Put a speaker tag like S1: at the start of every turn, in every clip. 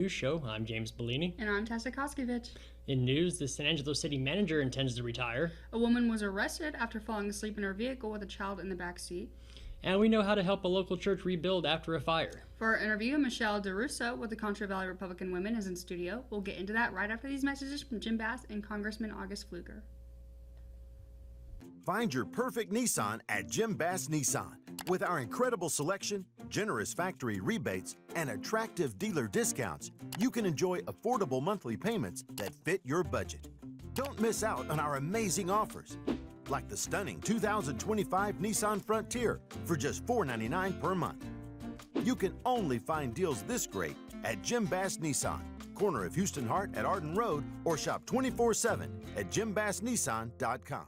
S1: News show. I'm James Bouligny.
S2: And I'm Tessa Koskovich.
S1: In news, the San Angelo City Manager intends to retire.
S2: A woman was arrested after falling asleep in her vehicle with a child in the back seat.
S1: And we know how to help a local church rebuild after a fire.
S2: For our interview, Michelle DeRusso with the Concho Valley Republican Women is in studio. We'll get into that right after these messages from Jim Bass and Congressman August Pfluger.
S3: Find your perfect Nissan at Jim Bass Nissan. With our incredible selection, generous factory rebates, and attractive dealer discounts, you can enjoy affordable monthly payments that fit your budget. Don't miss out on our amazing offers, like the stunning 2025 Nissan Frontier for just $499 per month. You can only find deals this great at Jim Bass Nissan, corner of Houston Hart at Arden Road, or shop 24/7 at jimbassnissan.com.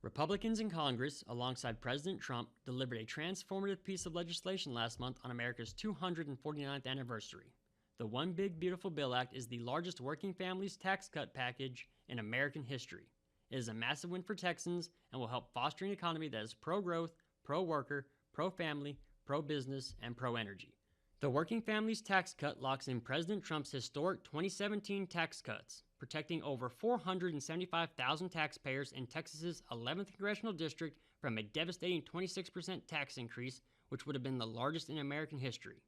S1: Republicans in Congress, alongside President Trump, delivered a transformative piece of legislation last month on America's 249th anniversary. The One Big Beautiful Bill Act is the largest working families tax cut package in American history. It is a massive win for Texans and will help foster an economy that is pro-growth, pro-worker, pro-family, pro-business, and pro-energy. The Working Families Tax Cut locks in President Trump's historic 2017 tax cuts, protecting over 475,000 taxpayers in Texas's 11th Congressional District from a devastating 26% tax increase, which would have been the largest in American history.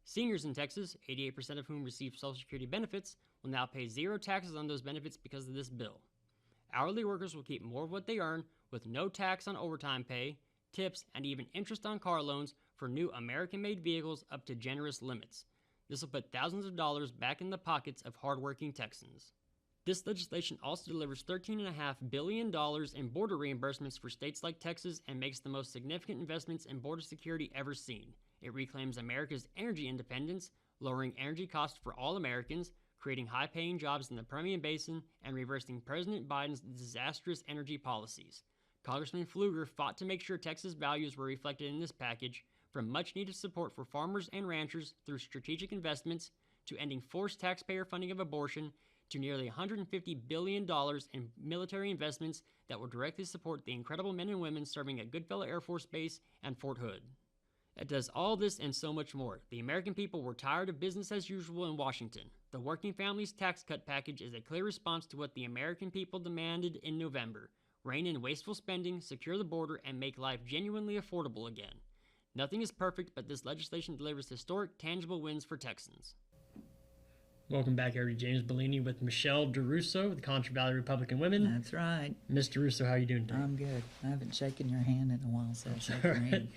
S1: Seniors in Texas, 88% of whom receive Social Security benefits, will now pay zero taxes on those benefits because of this bill. Hourly workers will keep more of what they earn, with no tax on overtime pay, tips, and even interest on car loans for new American-made vehicles up to generous limits. This will put thousands of dollars back in the pockets of hardworking Texans. This legislation also delivers $13.5 billion in border reimbursements for states like Texas and makes the most significant investments in border security ever seen. It reclaims America's energy independence, lowering energy costs for all Americans, creating high-paying jobs in the Permian Basin, and reversing President Biden's disastrous energy policies. Congressman Pfluger fought to make sure Texas values were reflected in this package, from much-needed support for farmers and ranchers through strategic investments, to ending forced taxpayer funding of abortion, to nearly $150 billion in military investments that will directly support the incredible men and women serving at Goodfellow Air Force Base and Fort Hood. It does all this and so much more. The American people were tired of business as usual in Washington. The Working Families Tax Cut package is a clear response to what the American people demanded in November: rein in wasteful spending, secure the border, and make life genuinely affordable again. Nothing is perfect, but this legislation delivers historic, tangible wins for Texans. Welcome back, everybody. James Bouligny with Michelle DeRusso with the Concho Valley Republican Women.
S4: That's right.
S1: Ms. DeRusso, how are you doing today?
S4: I'm good. I haven't shaken your hand in a while, so I'll shake your hand.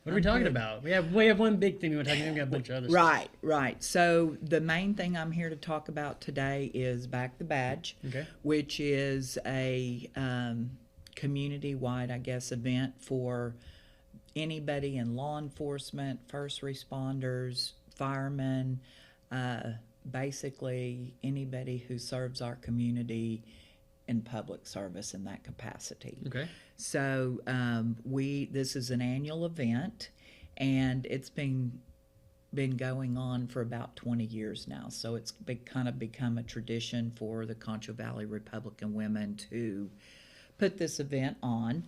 S1: What are we talking about? We have one big thing we want to talk about. We got a bunch of other stuff.
S4: Right. So the main thing I'm here to talk about today is Back the Badge, which is a community-wide, I guess, event for anybody in law enforcement, first responders, firemen, basically anybody who serves our community in public service in that capacity.
S1: Okay.
S4: So this is an annual event, and it's been going on for about 20 years now. So it's kind of become a tradition for the Concho Valley Republican Women to put this event on.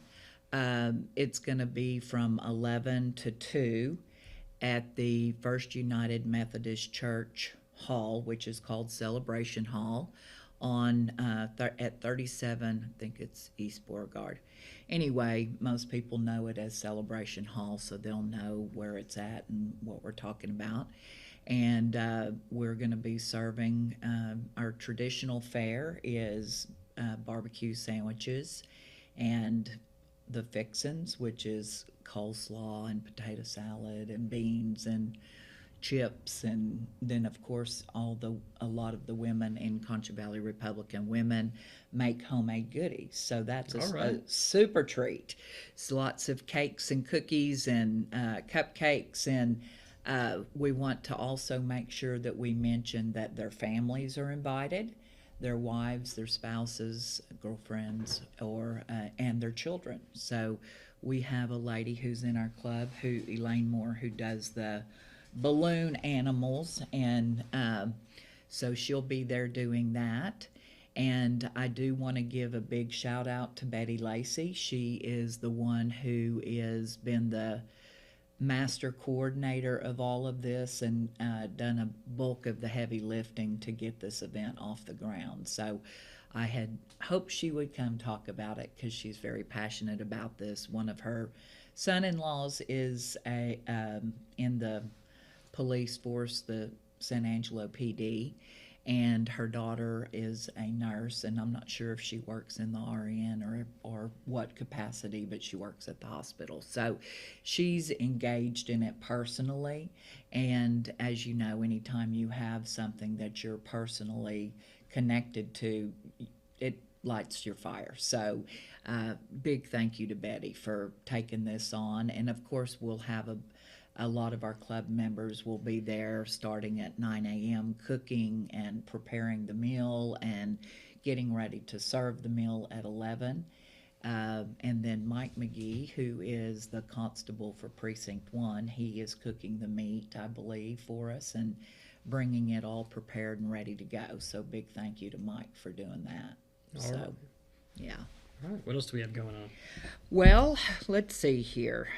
S4: It's going to be from 11 to 2 at the First United Methodist Church Hall, which is called Celebration Hall, on at 37, I think it's East Beauregard. Anyway, most people know it as Celebration Hall, so they'll know where it's at and what we're talking about. And we're going to be serving, our traditional fare is barbecue sandwiches and the fixins, which is coleslaw and potato salad and beans and chips, and then of course a lot of the women in Concho Valley Republican Women make homemade goodies, so that's a super treat. It's lots of cakes and cookies and cupcakes, and we want to also make sure that we mention that their families are invited, their wives, their spouses, girlfriends, or and their children. So we have a lady who's in our club, Elaine Moore, who does the balloon animals, and so she'll be there doing that. And I do want to give a big shout out to Betty Lacey. She is the one who has been the master coordinator of all of this and done a bulk of the heavy lifting to get this event off the ground. So I had hoped she would come talk about it because she's very passionate about this. One of her son-in-laws is in the police force, the San Angelo PD, and her daughter is a nurse, and I'm not sure if she works in the RN or what capacity, but she works at the hospital. So she's engaged in it personally, and as you know, anytime you have something that you're personally connected to, it lights your fire. So big thank you to Betty for taking this on, and of course we'll have a lot of our club members will be there starting at 9 a.m. cooking and preparing the meal and getting ready to serve the meal at 11. And then Mike McGee, who is the constable for Precinct 1, he is cooking the meat, I believe, for us and bringing it all prepared and ready to go. So big thank you to Mike for doing that.
S1: All right.
S4: Yeah.
S1: All right. What else do we have going on?
S4: Well, let's see here.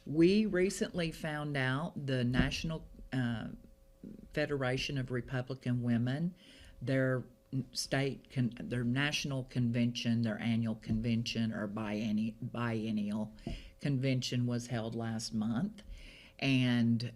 S4: We recently found out the National Federation of Republican Women, their national convention, their annual convention or biennial convention was held last month, and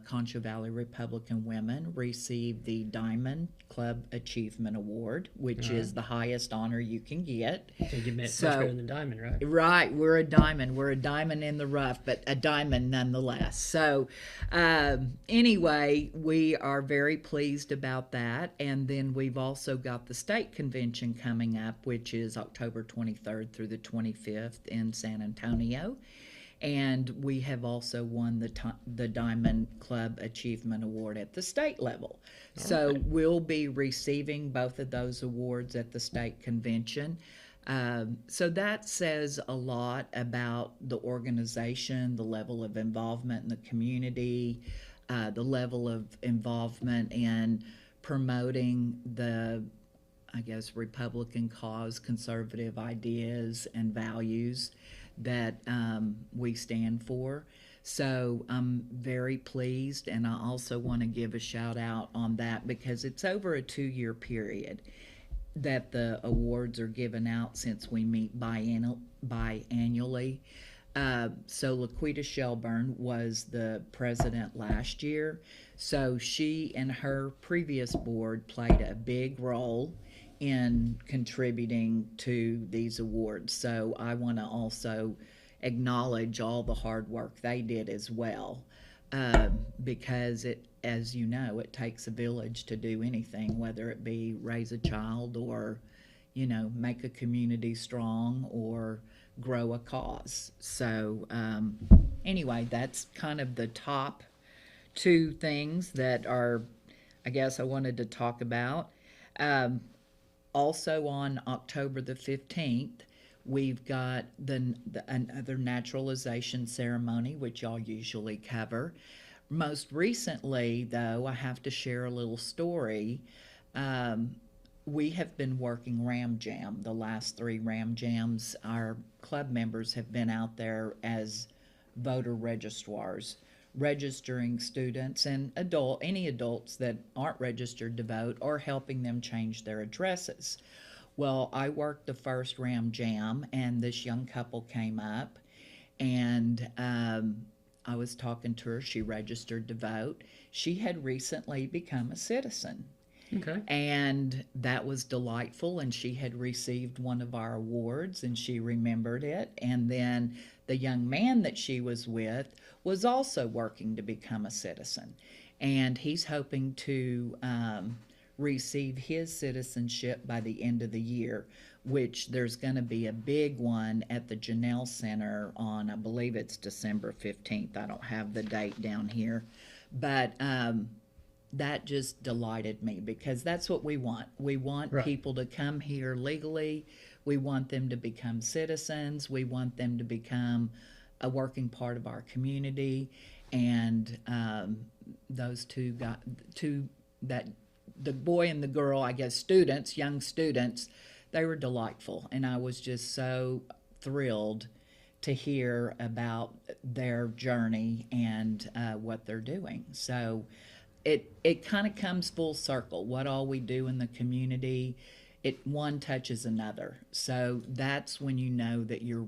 S4: Concho Valley Republican Women received the Diamond Club Achievement Award, which is the highest honor you can get.
S1: So you much better than diamond, right?
S4: Right, we're a diamond. We're a diamond in the rough, but a diamond nonetheless. So anyway, we are very pleased about that. And then we've also got the state convention coming up, which is October 23rd through the 25th in San Antonio. And we have also won the Diamond Club Achievement Award at the state level. So we'll be receiving both of those awards at the state convention. So that says a lot about the organization, the level of involvement in the community, the level of involvement in promoting the, I guess, Republican cause, conservative ideas and values that we stand for. So I'm very pleased, and I also want to give a shout out on that because it's over a 2-year period that the awards are given out since we meet biannually. So Laquita Shelburne was the president last year, so she and her previous board played a big role in contributing to these awards. So I want to also acknowledge all the hard work they did as well, because it, as you know, it takes a village to do anything, whether it be raise a child or, you know, make a community strong or grow a cause. So anyway, that's kind of the top 2 things that are, I guess, I wanted to talk about. Also on October the 15th, we've got another naturalization ceremony, which y'all usually cover. Most recently, though, I have to share a little story. We have been working Ram Jam. The last 3 Ram Jams, our club members have been out there as voter registrars, registering students and any adults that aren't registered to vote or helping them change their addresses. Well, I worked the first Ram Jam, and this young couple came up, and I was talking to her. She registered to vote. She had recently become a citizen.
S1: Okay.
S4: And that was delightful, and she had received one of our awards, and she remembered it. And then the young man that she was with was also working to become a citizen, and he's hoping to receive his citizenship by the end of the year, which there's going to be a big one at the Janelle Center on, I believe it's December 15th. I don't have the date down here, but that just delighted me because that's what we want. We want people to come here legally. We want them to become citizens. We want them to become a working part of our community. And those two the boy and the girl, I guess, students, young students, they were delightful. And I was just so thrilled to hear about their journey and what they're doing. So it kind of comes full circle. What all we do in the community, it one touches another. So that's when you know that you're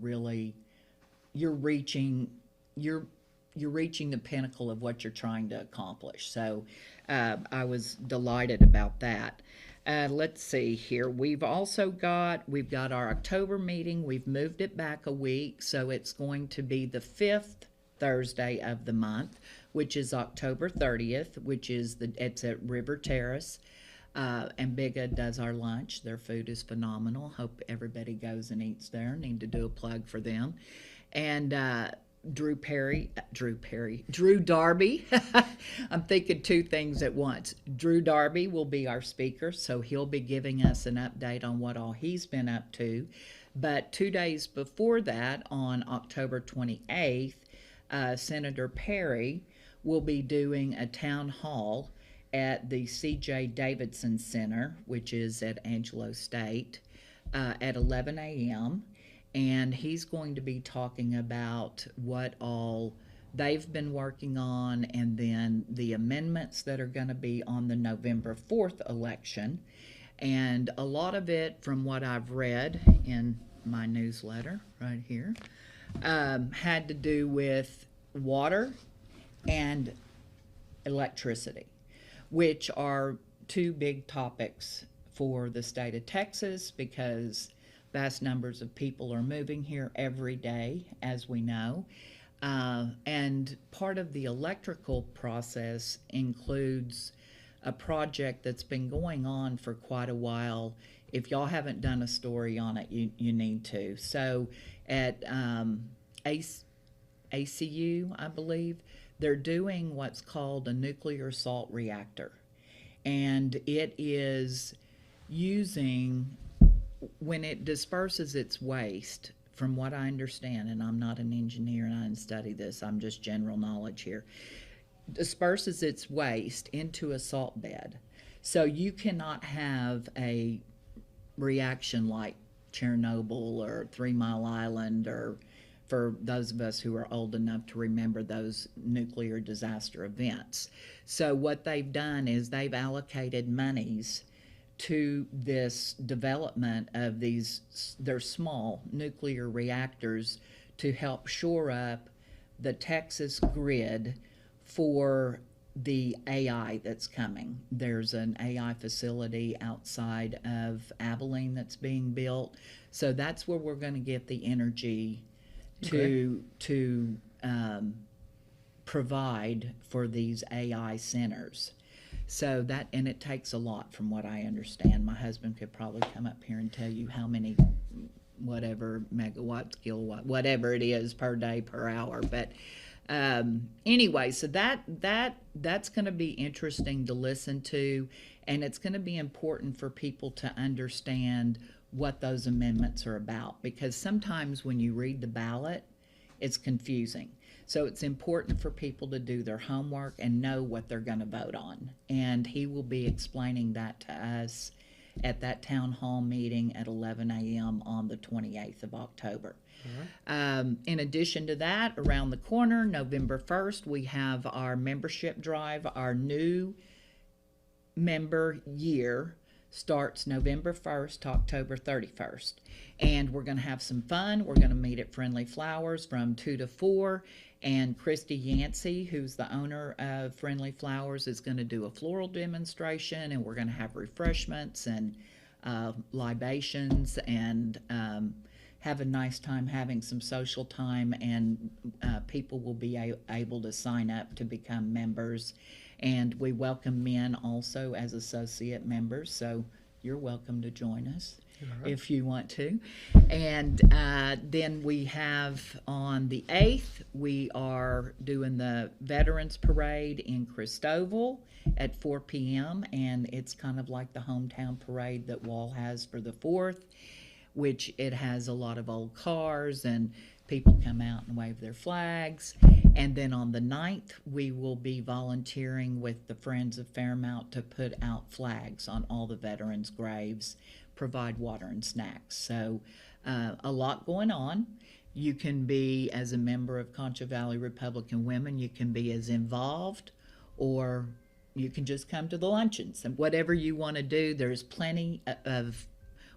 S4: reaching the pinnacle of what you're trying to accomplish. So I was delighted about that. Let's see here. We've got our October meeting. We've moved it back a week, so it's going to be the 5th Thursday of the month, which is October 30th, it's at River Terrace. And Bigga does our lunch. Their food is phenomenal. Hope everybody goes and eats there. Need to do a plug for them. And Drew Darby. I'm thinking two things at once. Drew Darby will be our speaker, so he'll be giving us an update on what all he's been up to. But 2 days before that, on October 28th, Senator Perry will be doing a town hall at the C.J. Davidson Center, which is at Angelo State, at 11 a.m., and he's going to be talking about what all they've been working on and then the amendments that are going to be on the November 4th election. And a lot of it, from what I've read in my newsletter right here, had to do with water and electricity, which are two big topics for the state of Texas because vast numbers of people are moving here every day, as we know. And part of the electrical process includes a project that's been going on for quite a while. If y'all haven't done a story on it, you need to. So at ACU, I believe, they're doing what's called a nuclear salt reactor. And it is using, when it disperses its waste, from what I understand, and I'm not an engineer and I didn't study this, I'm just general knowledge here, disperses its waste into a salt bed. So you cannot have a reaction like Chernobyl or 3 Mile Island, or for those of us who are old enough to remember those nuclear disaster events. So what they've done is they've allocated monies to this development of they're small nuclear reactors to help shore up the Texas grid for the AI that's coming. There's an AI facility outside of Abilene that's being built. So that's where we're going to get the energy to provide for these AI centers. So that, and it takes a lot from what I understand. My husband could probably come up here and tell you how many, whatever, megawatts, kilowatt, whatever it is per day, per hour. But anyway, so that's going to be interesting to listen to, and it's going to be important for people to understand what those amendments are about, because sometimes when you read the ballot, it's confusing. So it's important for people to do their homework and know what they're going to vote on. And he will be explaining that to us at that town hall meeting at 11 a.m. on the 28th of October. In addition to that, around the corner, November 1st, we have our membership drive. Our new member year starts November 1st to October 31st. And we're going to have some fun. We're going to meet at Friendly Flowers from 2 to 4. And Christy Yancey, who's the owner of Friendly Flowers, is going to do a floral demonstration, and we're going to have refreshments and libations and have a nice time having some social time, and people will be able to sign up to become members. And we welcome men also as associate members, so you're welcome to join us if you want to. And then we have on the 8th, we are doing the Veterans Parade in Christoval at 4 p.m. And it's kind of like the hometown parade that Wall has for the 4th, which it has a lot of old cars and people come out and wave their flags. And then on the 9th, we will be volunteering with the Friends of Fairmount to put out flags on all the veterans' graves, provide water and snacks. So a lot going on. You can be, as a member of Concho Valley Republican Women, you can be as involved, or you can just come to the luncheons. And whatever you want to do, there's plenty of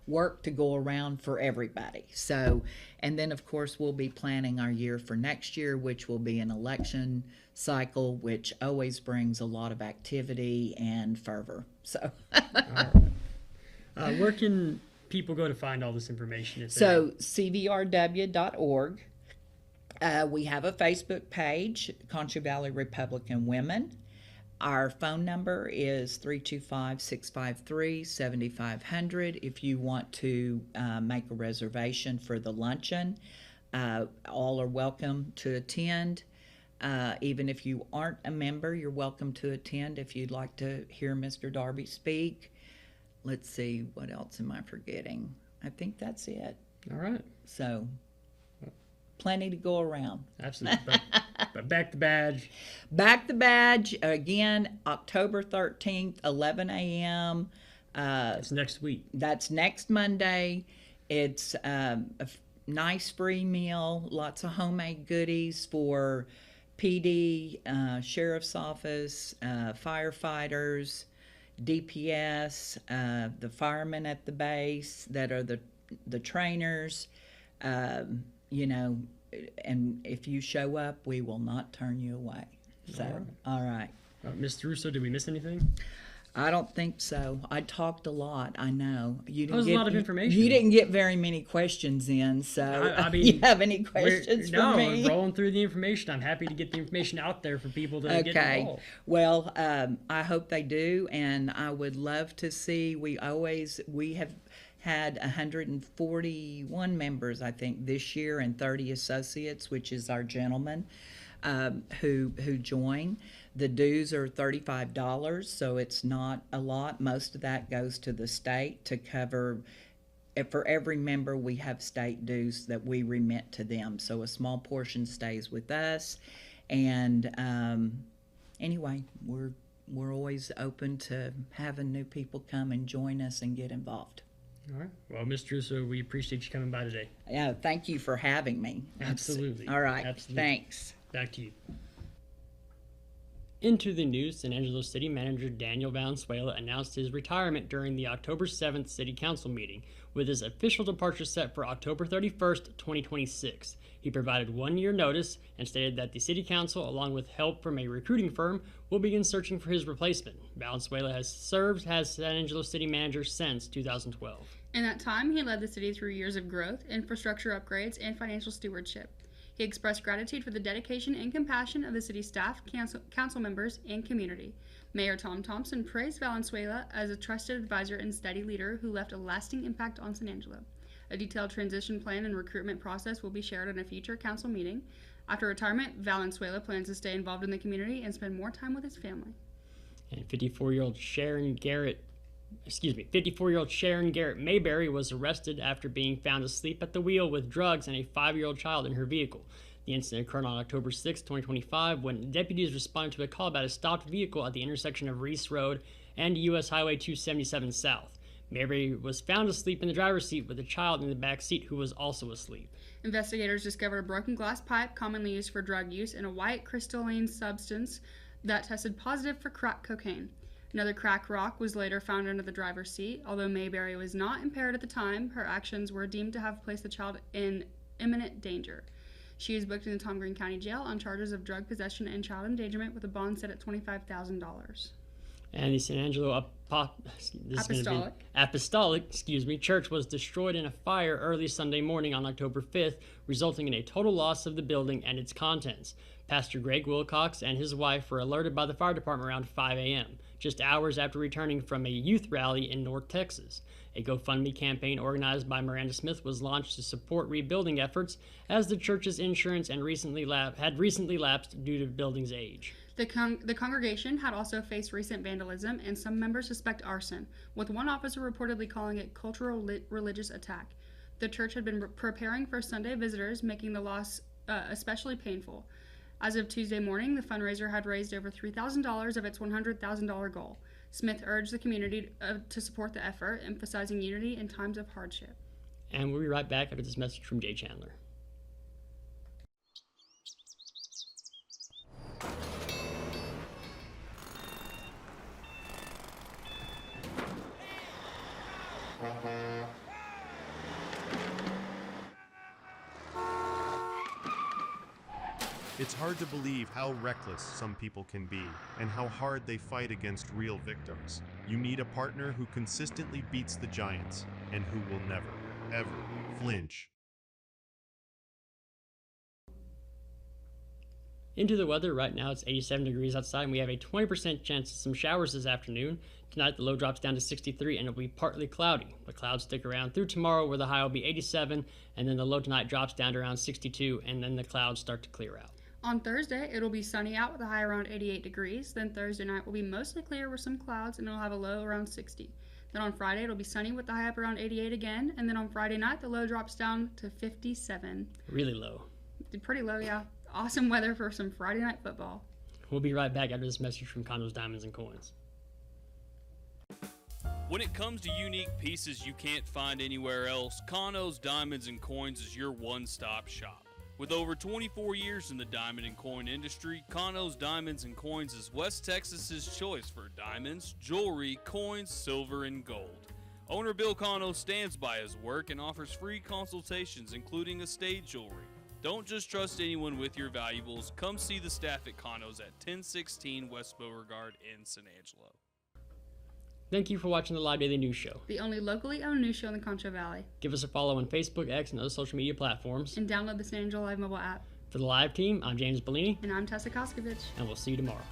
S4: work to go around for everybody. So, and then of course we'll be planning our year for next year, which will be an election cycle, which always brings a lot of activity and fervor. So,
S1: where can people go to find all this information?
S4: So cvrw.org. We have a Facebook page, Concho Valley Republican Women. Our phone number is 325-653-7500 if you want to make a reservation for the luncheon. All are welcome to attend. Even if you aren't a member, you're welcome to attend if you'd like to hear Mr. Darby speak. Let's see, what else am I forgetting? I think that's it.
S1: All right.
S4: So, plenty to go around.
S1: Absolutely. But back the badge.
S4: Back the badge, again, October 13th, 11 a.m.
S1: It's next week.
S4: That's next Monday. It's a nice free meal, lots of homemade goodies for PD, Sheriff's Office, firefighters, DPS, the firemen at the base that are the trainers, you know, and if you show up, we will not turn you away. So, all right.
S1: Ms. DeRusso, did we miss anything?
S4: I don't think so. I talked a lot. I know you didn't.
S1: That was
S4: get
S1: a lot of information.
S4: You didn't get very many questions in. So,
S1: I mean,
S4: you have any questions for me?
S1: No, we're rolling through the information. I'm happy to get the information out there for people to get involved.
S4: Well, I hope they do, and I would love to see. We have had 141 members, I think, this year, and 30 associates, which is our gentlemen who join. The dues are $35, so it's not a lot. Most of that goes to the state to cover. For every member, we have state dues that we remit to them. So a small portion stays with us. And anyway, we're always open to having new people come and join us and get involved.
S1: All right. Well, Ms. DeRusso, we appreciate you coming by today.
S4: Yeah, thank you for having me.
S1: Absolutely.
S4: All right.
S1: Absolutely.
S4: Thanks.
S1: Back to you. Into the news, San Angelo City Manager Daniel Valenzuela announced his retirement during the October 7th City Council meeting, with his official departure set for October 31st, 2026. He provided 1 year notice and stated that the City Council, along with help from a recruiting firm, will begin searching for his replacement. Valenzuela has served as San Angelo City Manager since 2012.
S2: In that time, he led the city through years of growth, infrastructure upgrades, and financial stewardship. He expressed gratitude for the dedication and compassion of the city staff, council members, and community. Mayor Tom Thompson praised Valenzuela as a trusted advisor and steady leader who left a lasting impact on San Angelo. A detailed transition plan and recruitment process will be shared in a future council meeting. After retirement, Valenzuela plans to stay involved in the community and spend more time with his family.
S1: And 54-year-old Sharon Garrett Mayberry was arrested after being found asleep at the wheel with drugs and a 5-year-old child in her vehicle. The incident occurred on October 6, 2025, when deputies responded to a call about a stopped vehicle at the intersection of Reese Road and U.S. Highway 277 South. Mayberry was found asleep in the driver's seat with a child in the back seat who was also asleep.
S2: Investigators discovered a broken glass pipe commonly used for drug use and a white crystalline substance that tested positive for crack cocaine. Another crack rock was later found under the driver's seat. Although Mayberry was not impaired at the time, her actions were deemed to have placed the child in imminent danger. She is booked in the Tom Green County Jail on charges of drug possession and child endangerment with a bond set at $25,000.
S1: And the San Angelo Apostolic Church was destroyed in a fire early Sunday morning on October 5th, resulting in a total loss of the building and its contents. Pastor Greg Wilcox and his wife were alerted by the fire department around 5 a.m., just hours after returning from a youth rally in North Texas. A GoFundMe campaign organized by Miranda Smith was launched to support rebuilding efforts, as the church's insurance had recently lapsed due to the building's age.
S2: The congregation had also faced recent vandalism, and some members suspect arson, with one officer reportedly calling it cultural religious attack. The church had been preparing for Sunday visitors, making the loss especially painful. As of Tuesday morning, the fundraiser had raised over $3,000 of its $100,000 goal. Smith urged the community to support the effort, emphasizing unity in times of hardship.
S1: And we'll be right back after this message from Jay Chandler.
S5: It's hard to believe how reckless some people can be and how hard they fight against real victims. You need a partner who consistently beats the giants and who will never, ever flinch.
S1: Into the weather, right now it's 87 degrees outside and we have a 20% chance of some showers this afternoon. Tonight the low drops down to 63 and it'll be partly cloudy. The clouds stick around through tomorrow where the high will be 87 and then the low tonight drops down to around 62 and then the clouds start to clear out.
S2: On Thursday, it'll be sunny out with a high around 88 degrees. Then Thursday night will be mostly clear with some clouds and it'll have a low around 60. Then on Friday, it'll be sunny with the high up around 88 again. And then on Friday night, the low drops down to 57.
S1: Really low.
S2: Pretty low, yeah. Awesome weather for some Friday night football.
S1: We'll be right back after this message from Concho's Diamonds and Coins.
S6: When it comes to unique pieces you can't find anywhere else, Concho's Diamonds and Coins is your one-stop shop. With over 24 years in the diamond and coin industry, Concho's Diamonds and Coins is West Texas's choice for diamonds, jewelry, coins, silver, and gold. Owner Bill Concho stands by his work and offers free consultations, including estate jewelry. Don't just trust anyone with your valuables. Come see the staff at Concho's at 1016 West Beauregard in San Angelo.
S1: Thank you for watching the Live Daily News Show.
S2: The only locally owned news show in the Concho Valley.
S1: Give us a follow on Facebook, X, and other social media platforms.
S2: And download the San Angelo Live mobile app.
S1: For the live team, I'm James Bouligny.
S2: And I'm Tessa Koskovich.
S1: And we'll see you tomorrow.